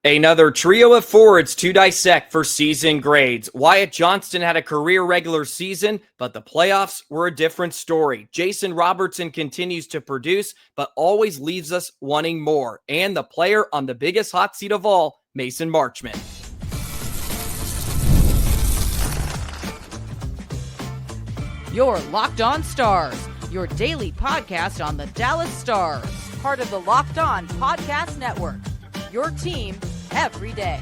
Another trio of forwards to dissect for season grades. Wyatt Johnston had a career regular season, but the playoffs were a different story. Jason Robertson continues to produce, but always leaves us wanting more. And the player on the biggest hot seat of all, Mason Marchment. You're Locked On Stars, your daily podcast on the Dallas Stars. Part of the Locked On Podcast Network, your team every day.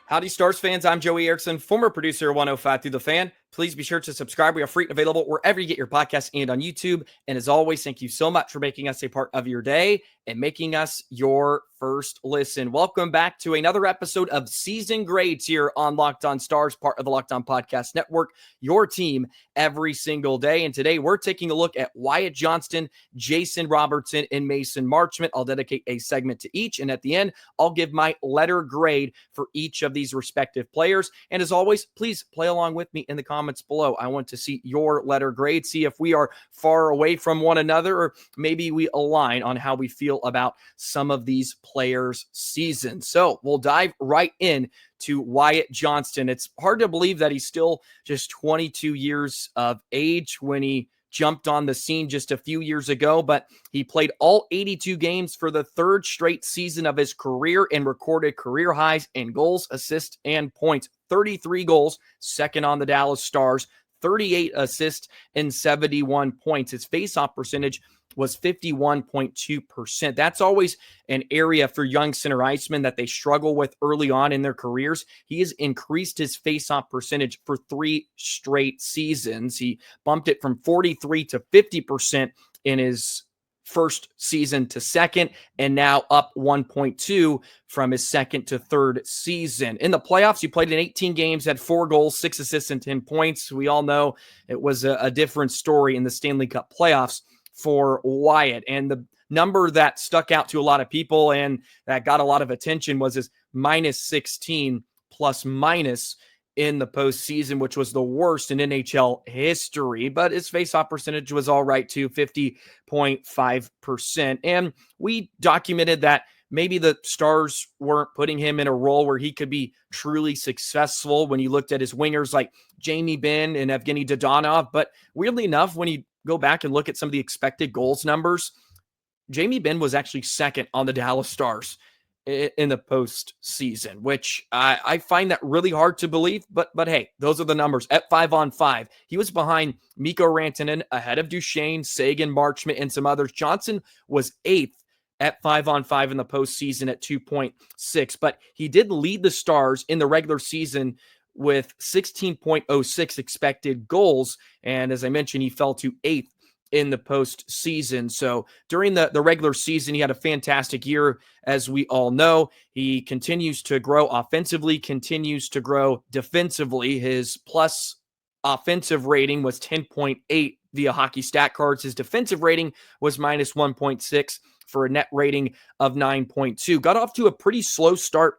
Howdy, Stars fans. I'm Joey Erickson, former producer of 105 Through the Fan. Please be sure to subscribe. We are free and available wherever you get your podcasts and on YouTube. And as always, thank you so much for making us a part of your day and making us your first listen. Welcome back to another episode of Season Grades here on Locked On Stars, part of the Locked On Podcast Network, your team every single day. And today we're taking a look at Wyatt Johnston, Jason Robertson, and Mason Marchment. I'll dedicate a segment to each. And at the end, I'll give my letter grade for each of these respective players. And as always, please play along with me in the comments below. I want to see your letter grade, see if we are far away from one another, or maybe we align on how we feel about some of these players' seasons. So we'll dive right in to Wyatt Johnston. It's hard to believe that he's still just 22 years of age when he jumped on the scene just a few years ago, but he played all 82 games for the third straight season of his career and recorded career highs in goals, assists, and points. 33 goals, second on the Dallas Stars, 38 assists, and 71 points. His faceoff percentage was 51.2%. That's always an area for young center icemen that they struggle with early on in their careers. He has increased his faceoff percentage for 3 straight seasons. He bumped it from 43 to 50% in his first season to second, and now up 1.2 from his second to third season. In the playoffs, he played in 18 games, had 4 goals, 6 assists, and 10 points. We all know it was a different story in the Stanley Cup playoffs for Wyatt. And the number that stuck out to a lot of people and that got a lot of attention was his minus 16 plus minus in the postseason, which was the worst in NHL history. But his faceoff percentage was all right too, 50.5%. And we documented that maybe the Stars weren't putting him in a role where he could be truly successful when you looked at his wingers like Jamie Benn and Evgeny Dodonov. But weirdly enough, when you go back and look at some of the expected goals numbers, Jamie Benn was actually second on the Dallas Stars in the postseason, which I find that really hard to believe. But hey, those are the numbers. At 5-on-5, he was behind Mikko Rantanen, ahead of Duchesne, Sagan, Marchment, and some others. Johnson was 8th at 5-on-5 in the postseason at 2.6, but he did lead the Stars in the regular season with 16.06 expected goals. And as I mentioned, he fell to 8th in the postseason. So during the regular season, he had a fantastic year. As we all know, he continues to grow offensively, continues to grow defensively. His plus offensive rating was 10.8 via Hockey Stat Cards. His defensive rating was minus 1.6 for a net rating of 9.2. Got off to a pretty slow start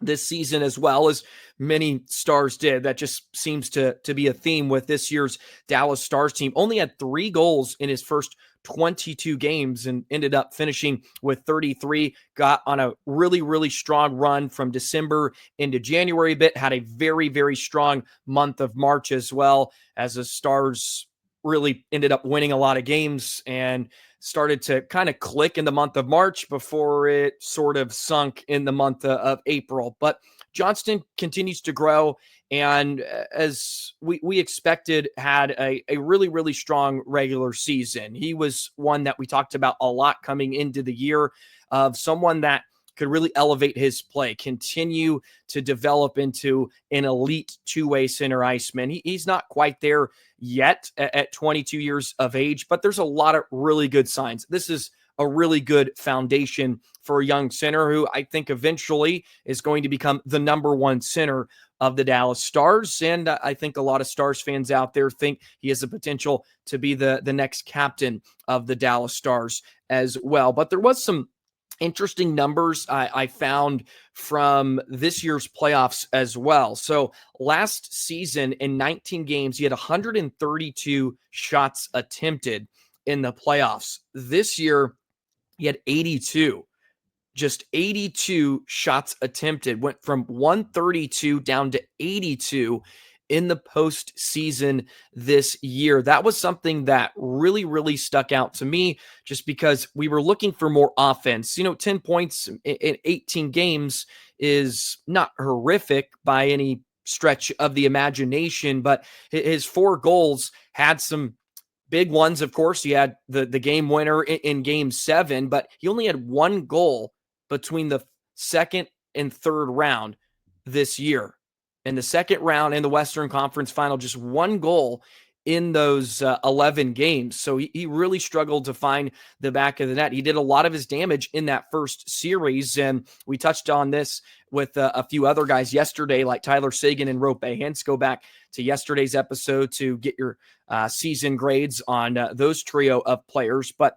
this season as well, as many Stars did. That just seems to be a theme with this year's Dallas Stars team. Only had 3 goals in his first 22 games and ended up finishing with 33. Got on a really, really strong run from December into January a bit. Had a very, very strong month of March as well, as the Stars really ended up winning a lot of games and started to kind of click in the month of March before it sort of sunk in the month of April. But Johnston continues to grow, and as we expected, had a really, really strong regular season. He was one that we talked about a lot coming into the year, of someone that could really elevate his play, continue to develop into an elite two-way center iceman. He's not quite there yet at 22 years of age, but there's a lot of really good signs. This is a really good foundation for a young center who I think eventually is going to become the number 1 center of the Dallas Stars. And I think a lot of Stars fans out there think he has the potential to be the next captain of the Dallas Stars as well. But there was some interesting numbers I found from this year's playoffs as well. So last season in 19 games, he had 132 shots attempted in the playoffs. This year, he had 82. just 82 shots attempted, went from 132 down to 82 in the postseason this year. That was something that really, really stuck out to me just because we were looking for more offense. 10 points in 18 games is not horrific by any stretch of the imagination, but his 4 goals had some big ones. Of course, he had the game winner in game 7, but he only had 1 goal between the second and third round this year. In the second round in the Western Conference Final, just 1 goal in those 11 games. So he really struggled to find the back of the net. He did a lot of his damage in that first series, and we touched on this with a few other guys yesterday, like Tyler Seguin and Rope Hintz. Go back to yesterday's episode to get your season grades on those trio of players. But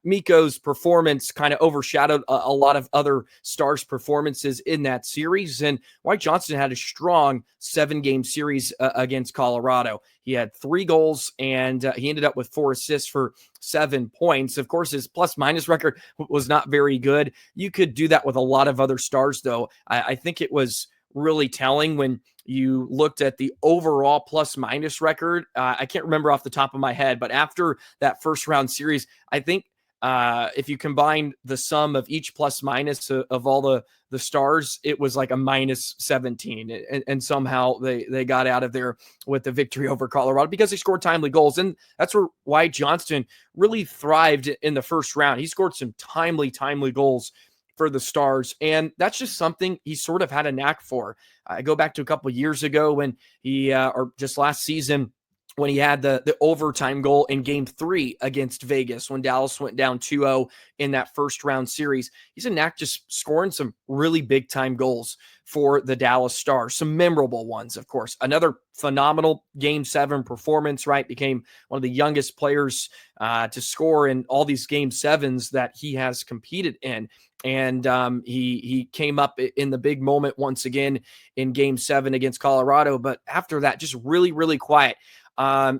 Mikko's performance kind of overshadowed a lot of other Stars' performances in that series. And Wyatt Johnston had a strong 7-game series against Colorado. He had 3 goals, and he ended up with 4 assists for 7 points. Of course, his plus-minus record was not very good. You could do that with a lot of other Stars, though. I think it was really telling when you looked at the overall plus-minus record. I can't remember off the top of my head, but after that first-round series, I think if you combine the sum of each plus-minus of all the Stars, it was like a minus 17. And somehow they got out of there with the victory over Colorado because they scored timely goals. And that's where Wyatt Johnston really thrived in the first round. He scored some timely goals for the Stars, and that's just something he sort of had a knack for. I go back to a couple years ago when he, or just last season, when he had the overtime goal in game 3 against Vegas when Dallas went down 2-0 in that first round series. He's a knack just scoring some really big time goals for the Dallas Stars, some memorable ones, of course. Another phenomenal game 7 performance, right? Became one of the youngest players to score in all these game 7s that he has competed in. And he came up in the big moment once again in game 7 against Colorado. But after that, just really, really quiet.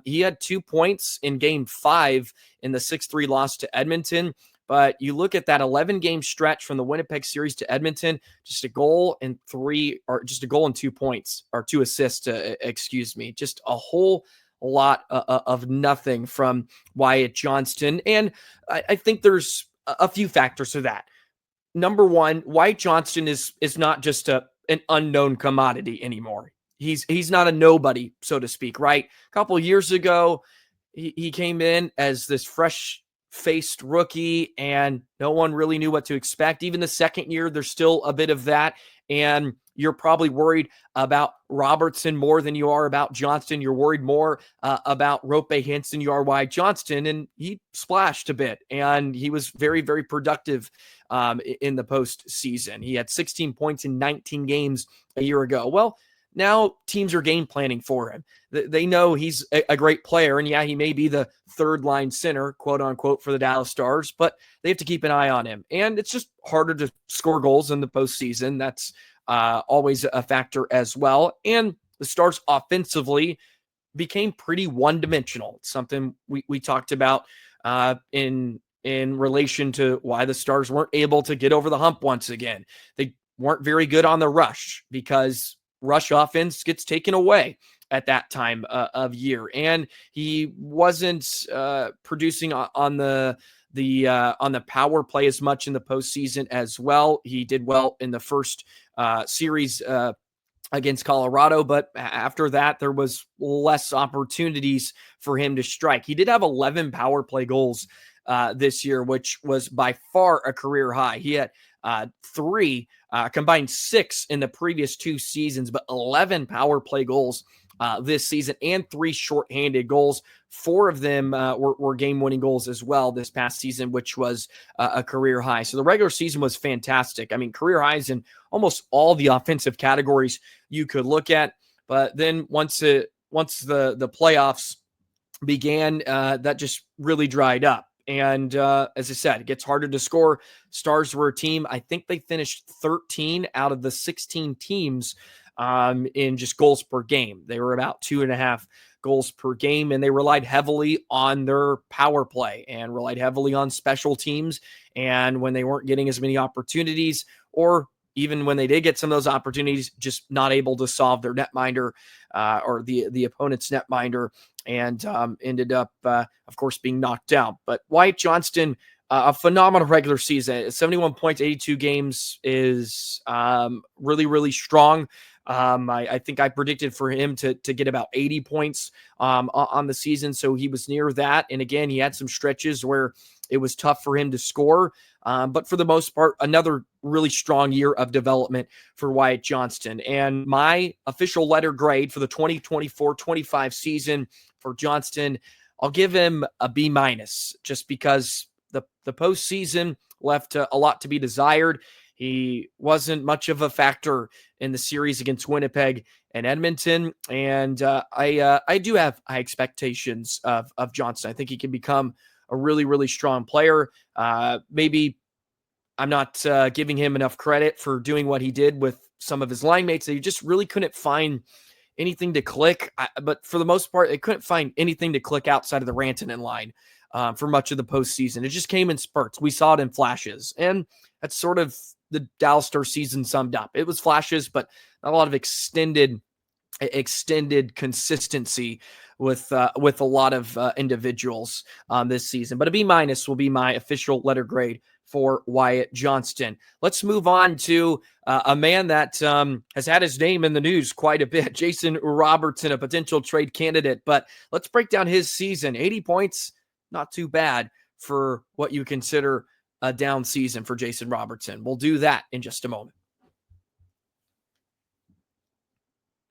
He had 2 points in game 5 in the 6-3 loss to Edmonton. But you look at that 11-game stretch from the Winnipeg series to Edmonton, just a goal and 2 points, or 2 assists, just a whole lot of nothing from Wyatt Johnston. And I think there's a few factors to that. Number one, Wyatt Johnston is not just an unknown commodity anymore. He's not a nobody, so to speak, right? A couple of years ago, he came in as this fresh-faced rookie, and no one really knew what to expect. Even the second year, there's still a bit of that, and you're probably worried about Robertson more than you are about Johnston. You're worried more about Rope Hintz than you are Wyatt Johnston, and he splashed a bit, and he was very, very productive in the postseason. He had 16 points in 19 games a year ago. Well, now teams are game planning for him. They know he's a great player, and yeah, he may be the third-line center, quote-unquote, for the Dallas Stars, but they have to keep an eye on him. And it's just harder to score goals in the postseason. That's always a factor as well. And the Stars offensively became pretty one-dimensional. It's something we talked about in relation to why the Stars weren't able to get over the hump once again. They weren't very good on the rush because rush offense gets taken away at that time of year. And he wasn't producing on the power play as much in the postseason as well. He did well in the first series against Colorado, but after that, there was less opportunities for him to strike. He did have 11 power play goals this year, which was by far a career high. He had 3, combined 6 in the previous 2 seasons, but 11 power play goals this season and 3 shorthanded goals. 4 of them were game-winning goals as well this past season, which was a career high. So the regular season was fantastic. I mean, career highs in almost all the offensive categories you could look at. But then once the playoffs began, that just really dried up. And as I said, it gets harder to score. Stars were a team, I think they finished 13 out of the 16 teams in just goals per game. They were about 2.5 goals per game, and they relied heavily on their power play and relied heavily on special teams. And when they weren't getting as many opportunities, or even when they did get some of those opportunities, just not able to solve their netminder or the opponent's netminder, and ended up, of course, being knocked out. But Wyatt Johnston, a phenomenal regular season. 71 points, 82 games is really, really strong. I think I predicted for him to get about 80 points on the season, so he was near that. And again, he had some stretches where it was tough for him to score. But for the most part, another really strong year of development for Wyatt Johnston. And my official letter grade for the 2024-25 season for Johnston, I'll give him a B-, just because the postseason left a lot to be desired. He wasn't much of a factor in the series against Winnipeg and Edmonton. And I do have high expectations of Johnston. I think he can become a really, really strong player. Maybe I'm not giving him enough credit for doing what he did with some of his line mates. They just really couldn't find anything to click. But for the most part, they couldn't find anything to click outside of the Rantanen line for much of the postseason. It just came in spurts. We saw it in flashes. And that's sort of the Dallas Stars season summed up. It was flashes, but not a lot of extended consistency with a lot of individuals this season. But a B- will be my official letter grade for Wyatt Johnston. Let's move on to a man that has had his name in the news quite a bit, Jason Robertson, a potential trade candidate. But let's break down his season. 80 points, not too bad for what you consider a down season for Jason Robertson. We'll do that in just a moment.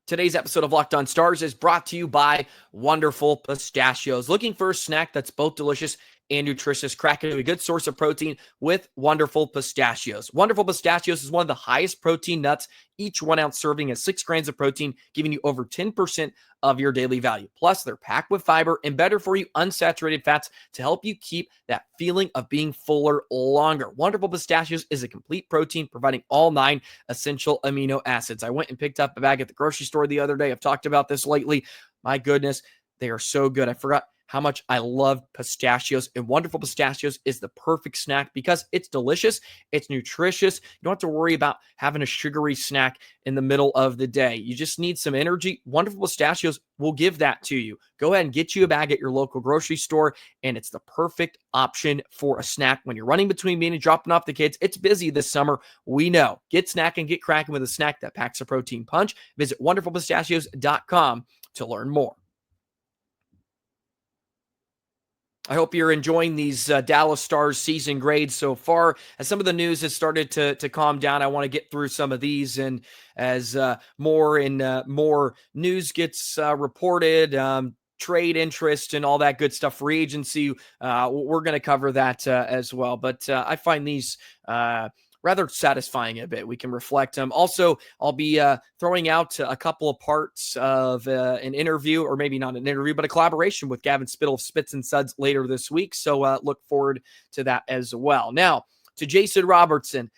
Today's episode of Locked On Stars is brought to you by Wonderful Pistachios. Looking for a snack that's both delicious and nutritious? Crack into a good source of protein with Wonderful Pistachios. Wonderful Pistachios is one of the highest protein nuts. Each 1 ounce serving has 6 grams of protein, giving you over 10% of your daily value. Plus, they're packed with fiber and better for you unsaturated fats to help you keep that feeling of being fuller longer. Wonderful Pistachios is a complete protein providing all 9 essential amino acids. I went and picked up a bag at the grocery store the other day. I've talked about this lately. My goodness, they are so good. I forgot how much I love pistachios, and Wonderful Pistachios is the perfect snack because it's delicious, it's nutritious. You don't have to worry about having a sugary snack in the middle of the day. You just need some energy. Wonderful Pistachios will give that to you. Go ahead and get you a bag at your local grocery store, and it's the perfect option for a snack when you're running between being and dropping off the kids. It's busy this summer. We know. Get snacking, get cracking with a snack that packs a protein punch. Visit wonderfulpistachios.com to learn more. I hope you're enjoying these Dallas Stars season grades so far. As some of the news has started to calm down, I want to get through some of these. And as more news gets reported, trade interest and all that good stuff, free agency, we're going to cover that as well. But I find these rather satisfying a bit. We can reflect them. Also, I'll be throwing out a couple of parts of an interview, or maybe not an interview, but a collaboration with Gavin Spittle of Spits and Suds later this week. So look forward to that as well. Now, to Jason Robertson,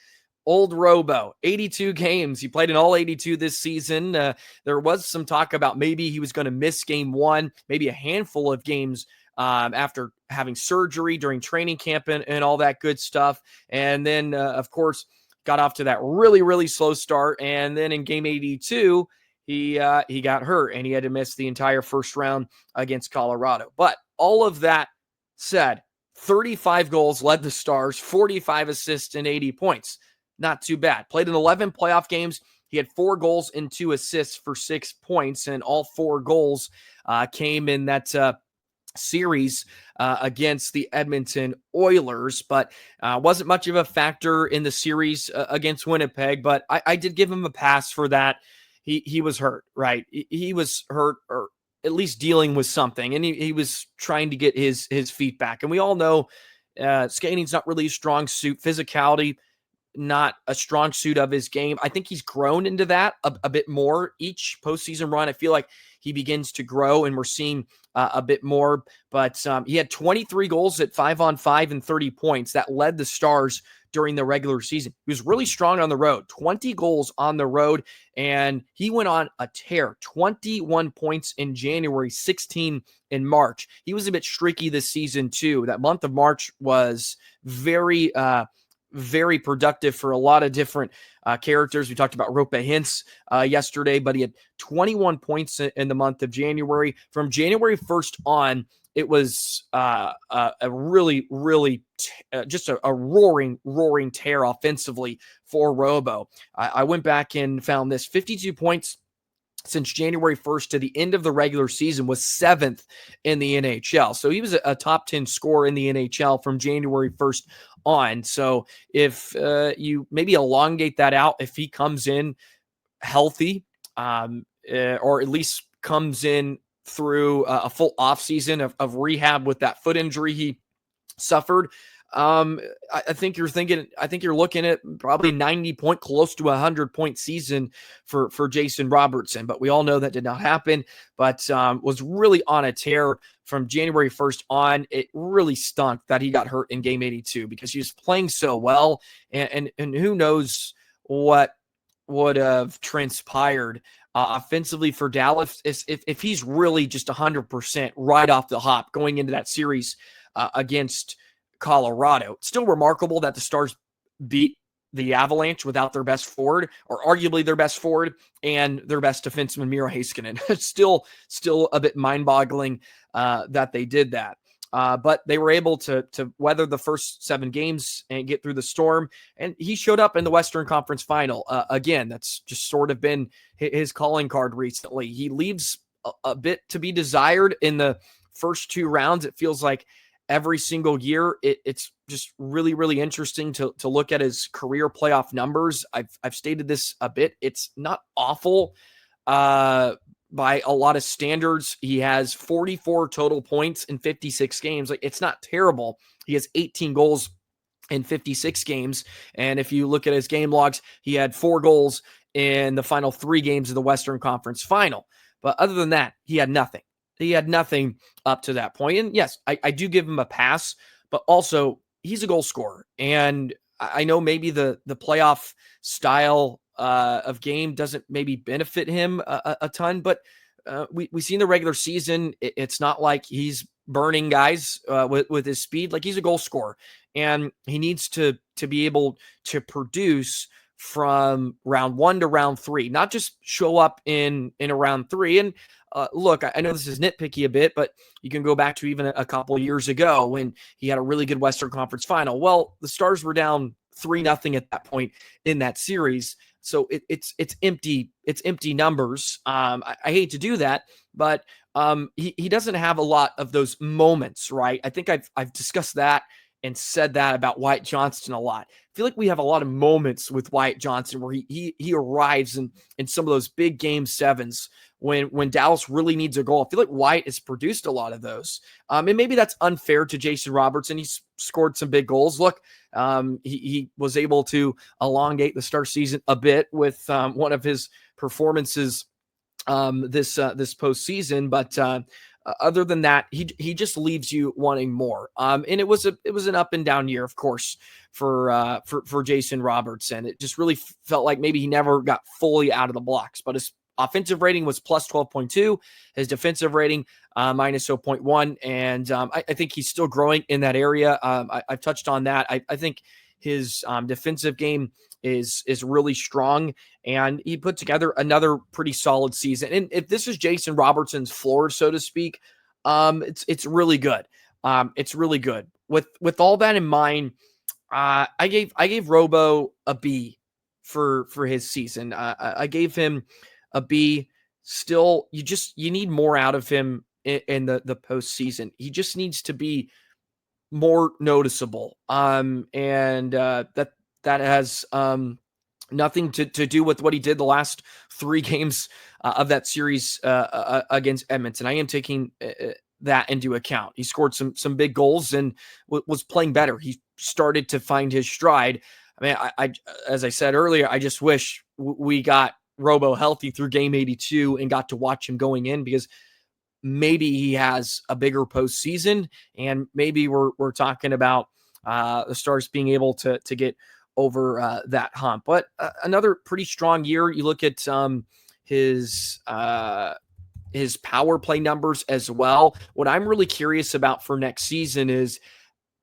old Robo, 82 games. He played in all 82 this season. There was some talk about maybe he was going to miss game 1, maybe a handful of games after having surgery during training camp and all that good stuff. And then, of course, got off to that really, really slow start. And then in game 82, he got hurt and he had to miss the entire first round against Colorado. But all of that said, 35 goals, led the Stars, 45 assists and 80 points. Not too bad. Played in 11 playoff games. He had 4 goals and 2 assists for 6 points. And all 4 goals came in that series against the Edmonton Oilers, but wasn't much of a factor in the series against Winnipeg. But I did give him a pass for that. He was hurt, right? He was hurt, or at least dealing with something, and he was trying to get his feet back. And we all know skating's not really a strong suit. Physicality, not a strong suit of his game. I think he's grown into that a bit more each postseason run. I feel like he begins to grow, and we're seeing a bit more. But he had 23 goals at 5-on-5 and 30 points. That led the Stars during the regular season. He was really strong on the road, 20 goals on the road, and he went on a tear, 21 points in January, 16 in March. He was a bit streaky this season too. That month of March was very productive for a lot of different characters. We talked about Rope Hintz yesterday, but he had 21 points in the month of January. From January 1st on, it was a really, really just a roaring tear offensively for Robo. I went back and found this 52 points since January 1st to the end of the regular season, was 7th in the NHL. So he was a top 10 scorer in the NHL from January 1st on. So if you maybe elongate that out, if he comes in healthy, or at least comes in through a full offseason of rehab with that foot injury he suffered, I think you're looking at probably 90 point, close to 100-point season for Jason Robertson. But we all know that did not happen, but was really on a tear from January 1st on. It really stunk that he got hurt in game 82 because he was playing so well, and who knows what would have transpired offensively for Dallas if he's really just 100% right off the hop going into that series against Colorado. It's still remarkable that the Stars beat the Avalanche without their best forward, or arguably their best forward, and their best defenseman, Miro Heiskanen. It's still a bit mind-boggling that they did that. But they were able to weather the first 7 games and get through the storm. And he showed up in the Western Conference Final. Again, that's just sort of been his calling card recently. He leaves a bit to be desired in the first 2 rounds. It feels like every single year. It's just really, really interesting to look at his career playoff numbers. I've stated this a bit. It's not awful by a lot of standards. He has 44 total points in 56 games. Like, it's not terrible. He has 18 goals in 56 games. And if you look at his game logs, he had 4 goals in the final 3 games of the Western Conference Final. But other than that, he had nothing. He had nothing up to that point. And yes, I do give him a pass, but also he's a goal scorer. And I know maybe the playoff style of game doesn't maybe benefit him a ton, but we see in the regular season, it's not like he's burning guys with his speed. Like, he's a goal scorer, and he needs to be able to produce from round 1 to round 3, not just show up in a round 3. And look, I know this is nitpicky a bit, but you can go back to even a couple of years ago when he had a really good Western Conference Final. Well, the Stars were down 3-0 at that point in that series. So it's empty numbers. I hate to do that, but he doesn't have a lot of those moments, right? I think I've discussed that and said that about Wyatt Johnston a lot. I feel like we have a lot of moments with Wyatt Johnston where he arrives in some of those big game 7s when Dallas really needs a goal. I feel like Wyatt has produced a lot of those. And maybe that's unfair to Jason Robertson. He's scored some big goals. Look, he was able to elongate the Star season a bit with one of his performances this postseason, but other than that, he just leaves you wanting more. And it was an up and down year, of course, for Jason Robertson. It just really felt like maybe he never got fully out of the blocks. But his offensive rating was plus 12.2, his defensive rating minus 0.1, and I think he's still growing in that area. I've touched on that. I think his defensive game is really strong, and he put together another pretty solid season. And if this is Jason Robertson's floor, so to speak, it's really good. It's really good. With all that in mind, I gave Robo a B for his season. I gave him a B. Still, you need more out of him in the postseason. He just needs to be more noticeable. And that has nothing to do with what he did the last 3 games of that series against Edmonton. I am taking that into account. He scored some big goals and was playing better. He started to find his stride. I mean, I as I said earlier, I just wish we got Robo healthy through game 82 and got to watch him going in, because maybe he has a bigger postseason, and maybe we're talking about the Stars being able to get over that hump. But another pretty strong year. You look at his power play numbers as well. What I'm really curious about for next season is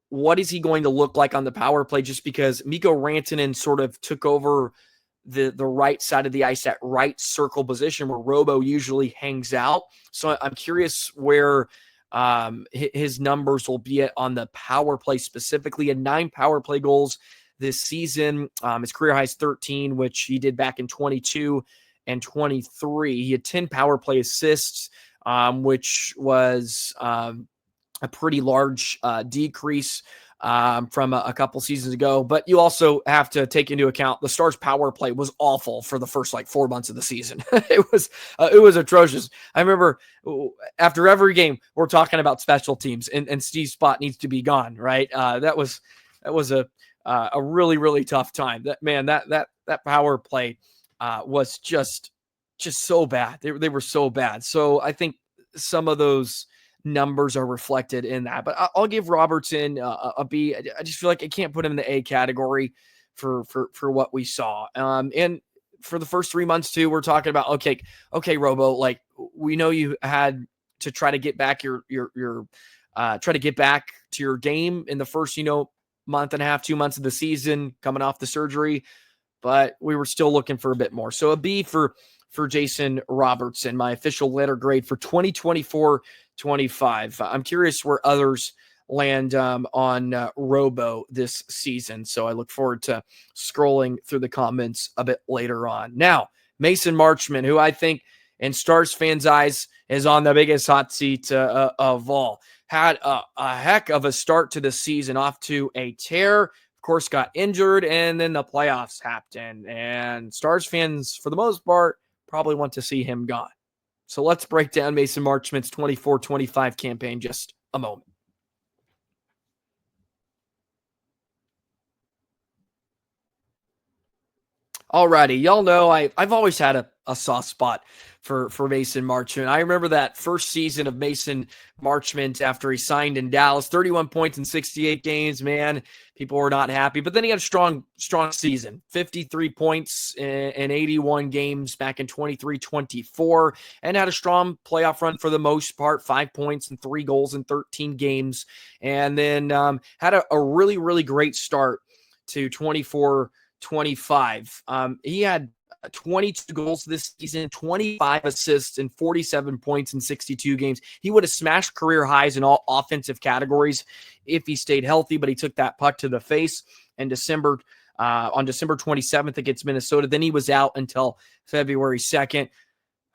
what is he going to look like on the power play, just because Mikko Rantanen sort of took over the right side of the ice, that right circle position where Robo usually hangs out. So I'm curious where his numbers will be at on the power play specifically. He had 9 power play goals this season. His career high is 13, which he did back in 22 and 23. He had 10 power play assists, which was a pretty large decrease from a couple seasons ago. But you also have to take into account the Stars' power play was awful for the first 4 months of the season. It was atrocious. I remember after every game we're talking about special teams and Steve Spott needs to be gone. Right? That was a really, really tough time. That power play was just so bad. They were so bad. So I think some of those numbers are reflected in that, but I'll give Robertson a B. I just feel like I can't put him in the A category for what we saw. And for the first 3 months too, we're talking about, okay, Robo, we know you had to try to get back your try to get back to your game in the first, month and a half, 2 months of the season coming off the surgery, but we were still looking for a bit more. So a B for Jason Robertson, my official letter grade for 2024-25. I'm curious where others land on Robo this season. So I look forward to scrolling through the comments a bit later on. Now, Mason Marchment, who I think in Stars fans' eyes is on the biggest hot seat of all, had a heck of a start to the season, off to a tear. Of course, got injured, and then the playoffs happened. And Stars fans, for the most part, probably want to see him gone. So let's break down Mason Marchment's 24-25 campaign just a moment. Alrighty, y'all know I've always had a soft spot for Mason Marchment. I remember that first season of Mason Marchment after he signed in Dallas, 31 points in 68 games. Man, people were not happy. But then he had a strong season, 53 points in 81 games back in 23-24, and had a strong playoff run for the most part, 5 points and 3 goals in 13 games. And then had a really, really great start to 24-25. He had 22 goals this season, 25 assists, and 47 points in 62 games. He would have smashed career highs in all offensive categories if he stayed healthy, but he took that puck to the face in December, on December 27th against Minnesota. Then he was out until February 2nd.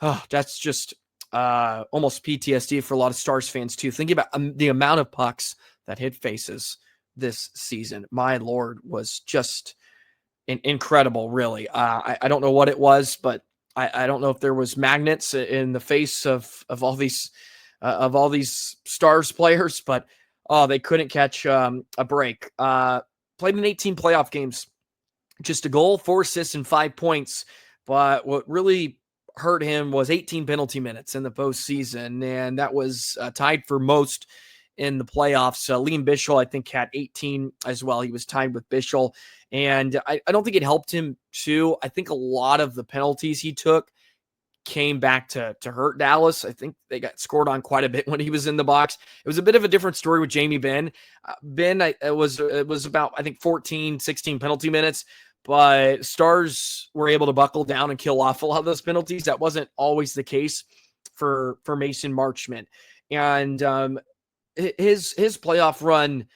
Oh, that's just almost PTSD for a lot of Stars fans too. Thinking about the amount of pucks that hit faces this season. My Lord, was just incredible, really. I don't know what it was, but I don't know if there was magnets in the face of all these Stars players, but they couldn't catch a break. Played in 18 playoff games, just a goal, 4 assists, and 5 points. But what really hurt him was 18 penalty minutes in the postseason, and that was tied for most in the playoffs. Liam Bichsel, I think, had 18 as well. He was tied with Bichsel. And I don't think it helped him too. I think a lot of the penalties he took came back to hurt Dallas. I think they got scored on quite a bit when he was in the box. It was a bit of a different story with Jamie Benn. It was about, I think, 14, 16 penalty minutes. But Stars were able to buckle down and kill off a lot of those penalties. That wasn't always the case for Mason Marchment. And his playoff run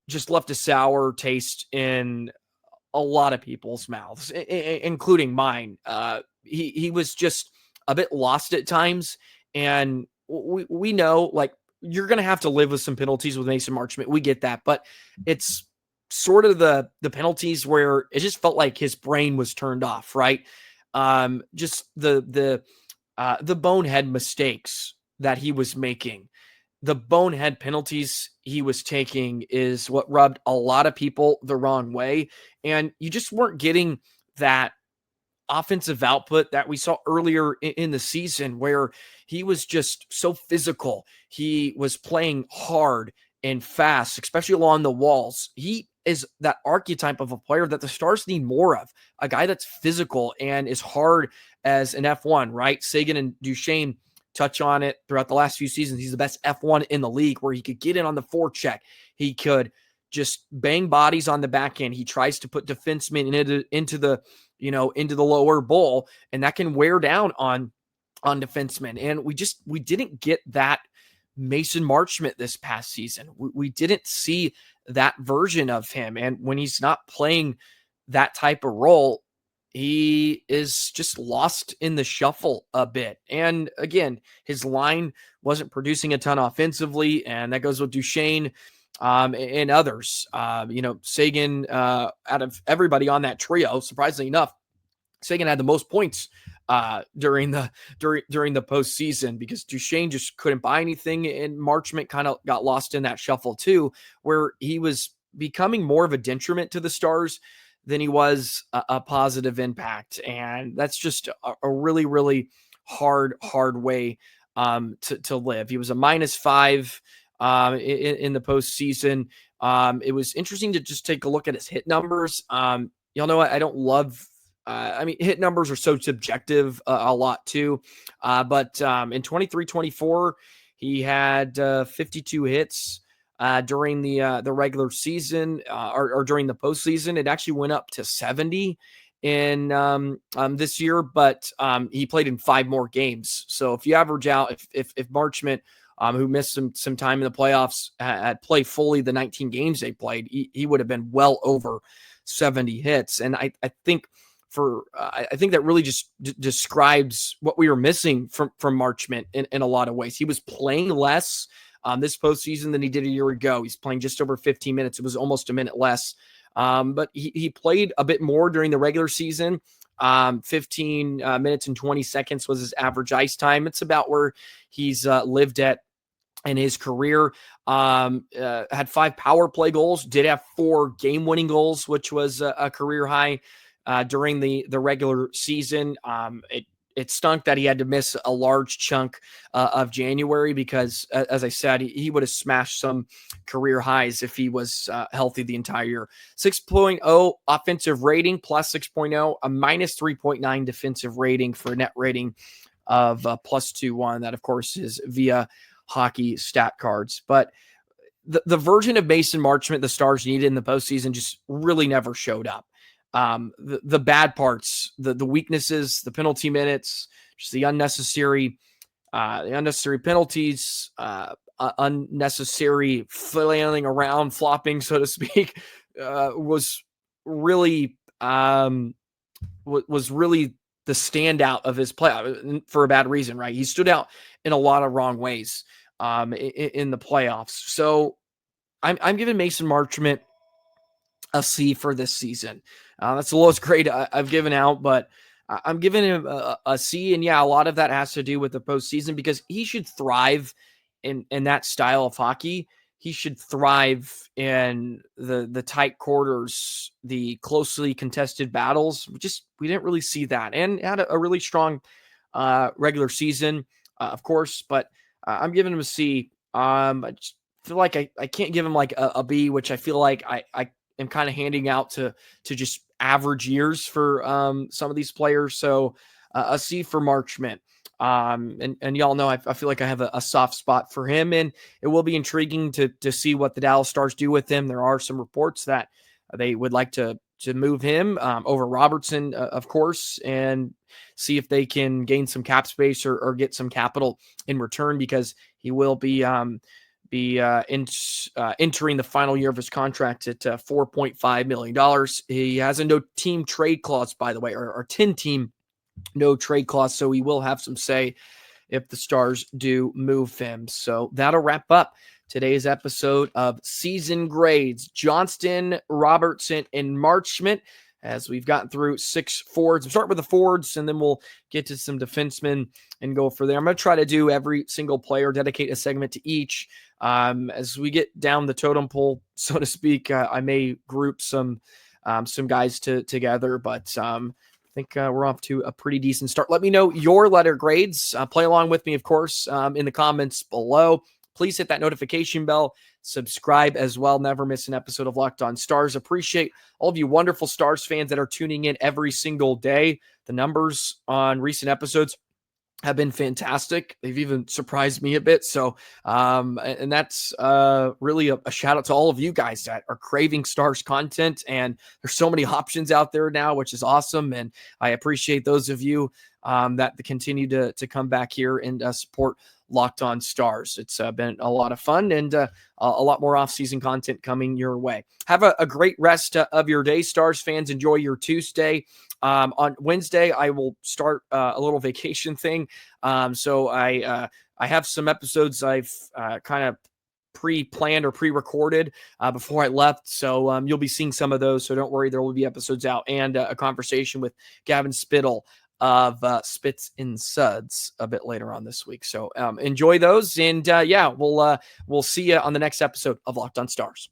just left a sour taste in a lot of people's mouths, including mine. He was just a bit lost at times, and we know, you're going to have to live with some penalties with Mason Marchment. We get that, but it's sort of the penalties where it just felt like his brain was turned off, right? Just the bonehead mistakes that he was making. The bonehead penalties he was taking is what rubbed a lot of people the wrong way. And you just weren't getting that offensive output that we saw earlier in the season, where he was just so physical. He was playing hard and fast, especially along the walls. He is that archetype of a player that the Stars need more of, a guy that's physical and is hard as an F1, right? Seguin and Duchesne touch on it throughout the last few seasons. He's the best F1 in the league, where he could get in on the forecheck. He could just bang bodies on the back end. He tries to put defensemen into the lower bowl, and that can wear down on defensemen. And we didn't get that Mason Marchment this past season. We didn't see that version of him. And when he's not playing that type of role, he is just lost in the shuffle a bit. And again, his line wasn't producing a ton offensively, and that goes with Duchesne and others. Seguin, out of everybody on that trio, surprisingly enough, Seguin had the most points during the postseason, because Duchesne just couldn't buy anything, and Marchment kind of got lost in that shuffle too, where he was becoming more of a detriment to the Stars than he was a positive impact. And that's just a really, really hard way to live. He was a -5 in the postseason. It was interesting to just take a look at his hit numbers. Y'all know I don't love hit numbers are so subjective a lot too. But in 23-24, he had 52 hits during the regular season or during the postseason. It actually went up to 70 in this year, but he played in 5 more games. So if you average out, if Marchment, who missed some time in the playoffs, had played fully the 19 games they played, he would have been well over 70 hits. And I think that really just describes what we were missing from Marchment in a lot of ways. He was playing less this postseason than he did a year ago. He's playing just over 15 minutes. It was almost a minute less. But he played a bit more during the regular season. 15 minutes and 20 seconds was his average ice time. It's about where he's lived at in his career. Had 5 power play goals, did have 4 game-winning goals, which was a career high during the regular season. It stunk that he had to miss a large chunk of January, because, as I said, he would have smashed some career highs if he was healthy the entire year. 6.0 offensive rating, plus 6.0, a -3.9 defensive rating for a net rating of +2.1. That, of course, is via hockey stat cards. But the version of Mason Marchment the Stars needed in the postseason just really never showed up. The bad parts, the weaknesses, the penalty minutes, just the unnecessary penalties, unnecessary flailing around, flopping, so to speak, was really the standout of his play, for a bad reason, right? He stood out in a lot of wrong ways in the playoffs. So I'm giving Mason Marchment a C for this season. That's the lowest grade I've given out, but I'm giving him a C. And yeah, a lot of that has to do with the postseason, because he should thrive in that style of hockey. He should thrive in the tight quarters, the closely contested battles. We didn't really see that, and had a really strong regular season, of course, but I'm giving him a C. I just feel like I can't give him like a B, which I feel like I am kind of handing out to just average years for some of these players. So a C for Marchment. And y'all know I feel like I have a soft spot for him, and it will be intriguing to see what the Dallas Stars do with him. There are some reports that they would like to move him over Robertson, of course, and see if they can gain some cap space or get some capital in return, because he will be entering the final year of his contract at $4.5 million. He has a no team trade clause, by the way, or 10-team no trade clause, so he will have some say if the Stars do move him. So that'll wrap up today's episode of Season Grades. Johnston, Robertson, and Marchment, as we've gotten through 6 forwards. We'll start with the forwards, and then we'll get to some defensemen and go for there. I'm going to try to do every single player, dedicate a segment to each. As we get down the totem pole, so to speak, I may group some guys together, but think we're off to a pretty decent start. Let me know your letter grades. Play along with me, of course, in the comments below. Please hit that notification bell. Subscribe as well. Never miss an episode of Locked On Stars. Appreciate all of you wonderful Stars fans that are tuning in every single day. The numbers on recent episodes have been fantastic. They've even surprised me a bit. So, and that's really a shout out to all of you guys that are craving Stars content. And there's so many options out there now, which is awesome. And I appreciate those of you that continue to come back here and support Locked On Stars. It's been a lot of fun and a lot more off-season content coming your way. Have a great rest of your day, Stars fans. Enjoy your Tuesday. On Wednesday, I will start a little vacation thing. So I have some episodes I've kind of pre-planned or pre-recorded before I left. So you'll be seeing some of those. So don't worry, there will be episodes out and a conversation with Gavin Spittle of Spits and Suds a bit later on this week. So enjoy those. And we'll see you on the next episode of Locked On Stars.